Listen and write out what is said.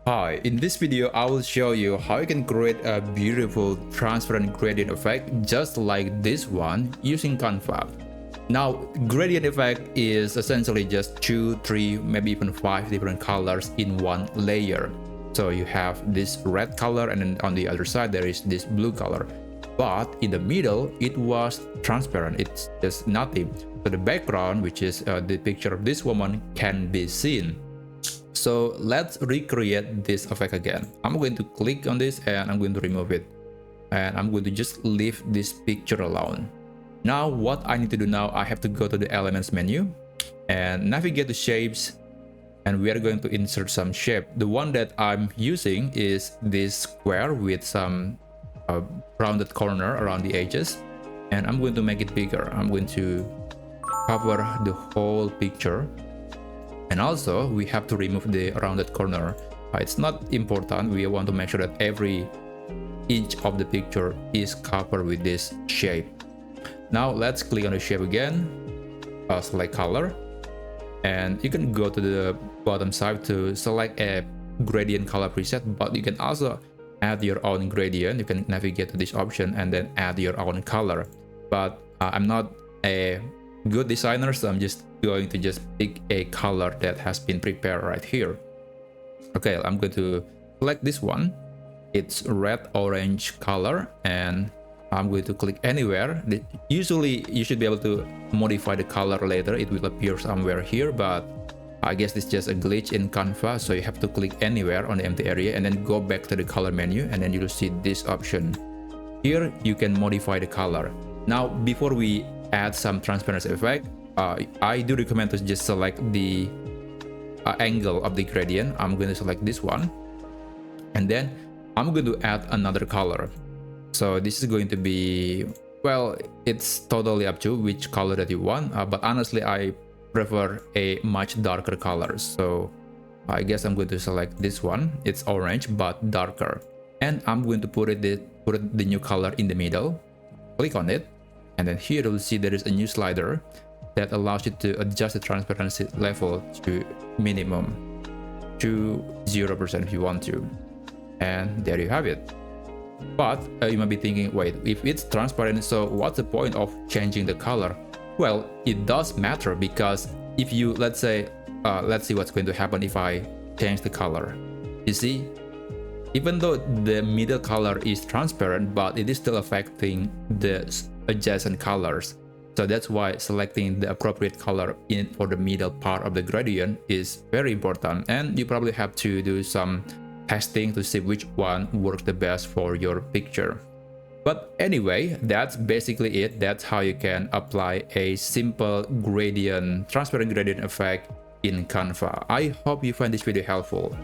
Hi, in this video I will show you how you can create a beautiful transparent gradient effect just like this one using Canva. Now, gradient effect is essentially just 2, 3, maybe even 5 different colors in one layer. So you have this red color and then on the other side there is this blue color. But in the middle it was transparent, it's just nothing. So the background, which is the picture of this woman, can be seen. So let's recreate this effect again. I'm going to click on this and I'm going to remove it. And I'm going to just leave this picture alone. Now what I need to do now, I have to go to the elements menu and navigate to shapes. And we are going to insert some shape. The one that I'm using is this square with some rounded corner around the edges. And I'm going to make it bigger. I'm going to cover the whole picture. And also we have to remove the rounded corner. It's not important. We want to make sure that every inch of the picture is covered with this shape. Now let's click on the shape again, select color, and you can go to the bottom side to select a gradient color preset, but you can also add your own gradient. You can navigate to this option and then add your own color. But I'm not a good designer, so I'm just going to just pick a color that has been prepared right here. Okay, I'm going to select this one. It's red orange color, and I'm going to click anywhere. Usually you should be able to modify the color later. It will appear somewhere here, but I guess it's just a glitch in Canva, so you have to click anywhere on the empty area and then go back to the color menu, and then you'll see this option. Here you can modify the color. Now before we add some transparency effect, I do recommend to just select the angle of the gradient. I'm going to select this one, and then I'm going to add another color. So this is going to be, well, it's totally up to which color that you want, but honestly I prefer a much darker color. So I guess I'm going to select this one. It's orange but darker, and I'm going to put the new color in the middle. Click on it, and then here you'll see there is a new slider that allows you to adjust the transparency level to minimum, to 0% if you want to. And there you have it. But you might be thinking, wait, if it's transparent, so what's the point of changing the color? Well, it does matter, because if you, let's say, let's see what's going to happen if I change the color. You see, even though the middle color is transparent, but it is still affecting the adjacent colors. So that's why selecting the appropriate color for the middle part of the gradient is very important, and you probably have to do some testing to see which one works the best for your picture. But anyway, that's basically it. That's how you can apply a simple transparent gradient effect in Canva. I hope you find this video helpful.